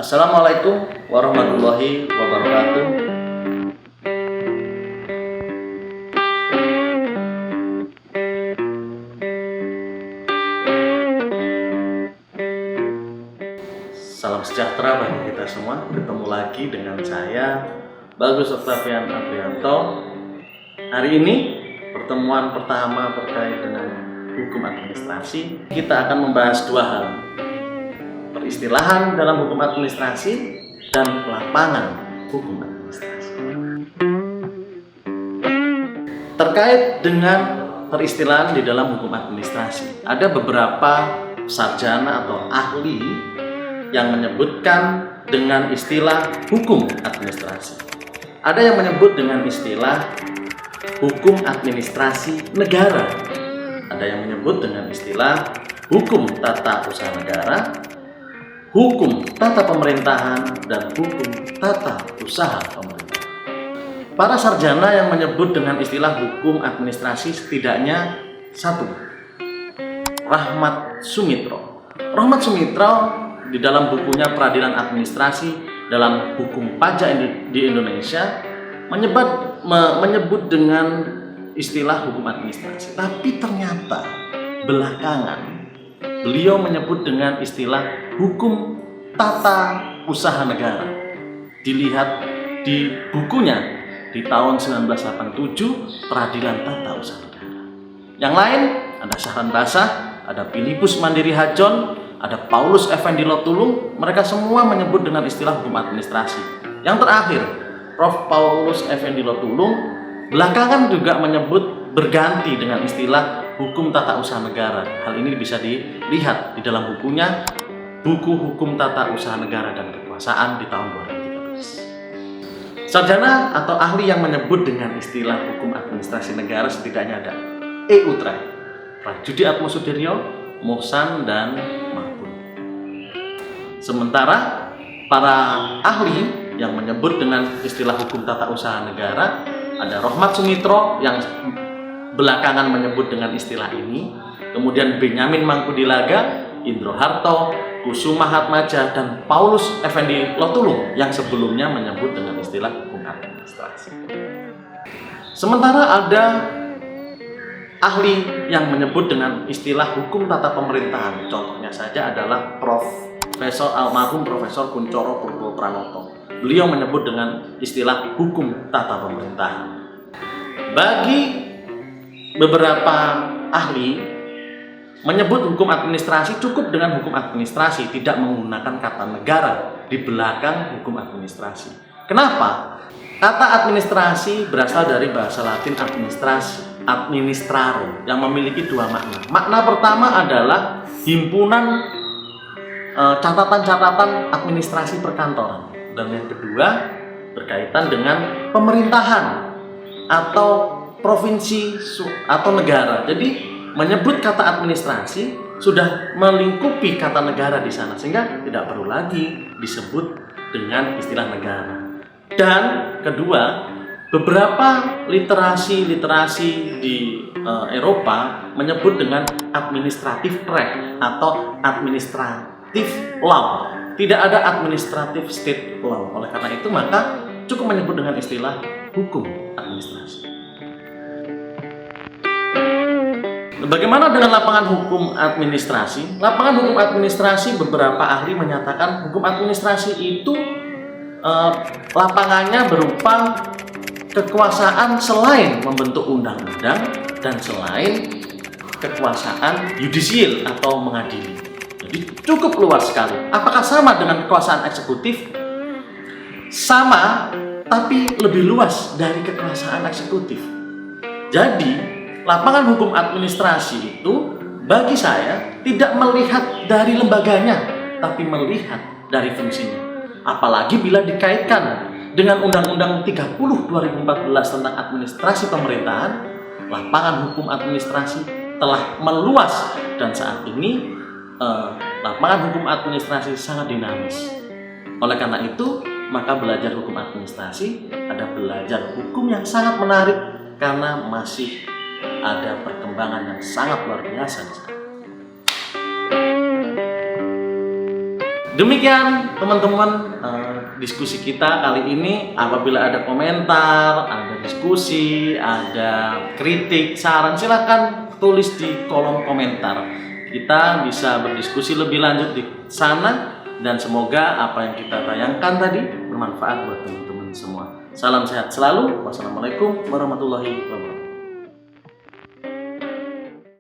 Assalamualaikum warahmatullahi wabarakatuh. Salam sejahtera bagi kita semua. Ketemu lagi dengan saya, Bagus Octavian Adrianto. Hari ini pertemuan pertama terkait dengan hukum administrasi. Kita akan membahas dua hal: peristilahan dalam hukum administrasi dan lapangan hukum administrasi. Terkait dengan peristilahan di dalam hukum administrasi, ada beberapa sarjana atau ahli yang menyebutkan dengan istilah hukum administrasi. Ada yang menyebut dengan istilah hukum administrasi negara. Ada yang menyebut dengan istilah hukum tata usaha negara, hukum tata pemerintahan, dan hukum tata usaha pemerintah. Para sarjana yang menyebut dengan istilah hukum administrasi setidaknya satu, Rahmat Sumitro. Rahmat Sumitro di dalam bukunya Peradilan Administrasi dalam Hukum Pajak di Indonesia menyebut dengan istilah hukum administrasi. Tapi ternyata belakangan beliau menyebut dengan istilah hukum tata usaha negara. Dilihat di bukunya di tahun 1987, Peradilan Tata Usaha Negara. Yang lain ada Syahran Basah, ada Pilipus Mandiri Hajon, ada Paulus Effendi Lotulung. Mereka semua menyebut dengan istilah hukum administrasi. Yang terakhir, Prof. Paulus Effendi Lotulung belakangan juga menyebut berganti dengan istilah hukum tata usaha negara. Hal ini bisa dilihat di dalam bukunya Buku Hukum Tata Usaha Negara dan Kekuasaan di tahun 2013. Sarjana atau ahli yang menyebut dengan istilah hukum administrasi negara setidaknya ada E. Utra, Prajudi Atmosudiryo, Mohsan, dan Mahfud. Sementara para ahli yang menyebut dengan istilah hukum tata usaha negara ada Rahmat Sumitro yang belakangan menyebut dengan istilah ini, kemudian Benyamin Mangkudilaga, Indro Harto, Kusuma Hatmaja, dan Paulus Effendi Lotulung yang sebelumnya menyebut dengan istilah hukum administrasi. Sementara ada ahli yang menyebut dengan istilah hukum tata pemerintahan. Contohnya saja adalah almarhum Profesor Kuncoro Purwo Pranoto. Beliau menyebut dengan istilah hukum tata pemerintahan. Bagi beberapa ahli menyebut hukum administrasi cukup dengan hukum administrasi, tidak menggunakan kata negara di belakang hukum administrasi. Kenapa? Kata administrasi berasal dari bahasa Latin administrasi, administrare, yang memiliki dua makna. Makna pertama adalah himpunan catatan-catatan administrasi perkantoran, dan yang kedua berkaitan dengan pemerintahan atau provinsi atau negara. Jadi menyebut kata administrasi sudah melingkupi kata negara di sana, sehingga tidak perlu lagi disebut dengan istilah negara. Dan kedua, beberapa literasi di Eropa menyebut dengan administrative right atau administrative law. Tidak ada administrative state law. Oleh karena itu maka cukup menyebut dengan istilah hukum administrasi. Bagaimana dengan lapangan hukum administrasi? Lapangan hukum administrasi, beberapa ahli menyatakan hukum administrasi itu lapangannya berupa kekuasaan selain membentuk undang-undang dan selain kekuasaan yudisial atau mengadili. Jadi cukup luas sekali. Apakah sama dengan kekuasaan eksekutif? Sama, tapi lebih luas dari kekuasaan eksekutif. Jadi lapangan hukum administrasi itu bagi saya tidak melihat dari lembaganya, tapi melihat dari fungsinya. Apalagi bila dikaitkan dengan Undang-Undang 30 2014 tentang administrasi pemerintahan, lapangan hukum administrasi telah meluas dan saat ini lapangan hukum administrasi sangat dinamis. Oleh karena itu, maka belajar hukum administrasi ada belajar hukum yang sangat menarik karena masih ada perkembangan yang sangat luar biasa di sana. Demikian teman-teman diskusi kita kali ini. Apabila ada komentar, ada diskusi, ada kritik, saran, silakan tulis di kolom komentar. Kita bisa berdiskusi lebih lanjut di sana dan semoga apa yang kita tayangkan tadi bermanfaat buat teman-teman semua. Salam sehat selalu. Wassalamualaikum warahmatullahi wabarakatuh.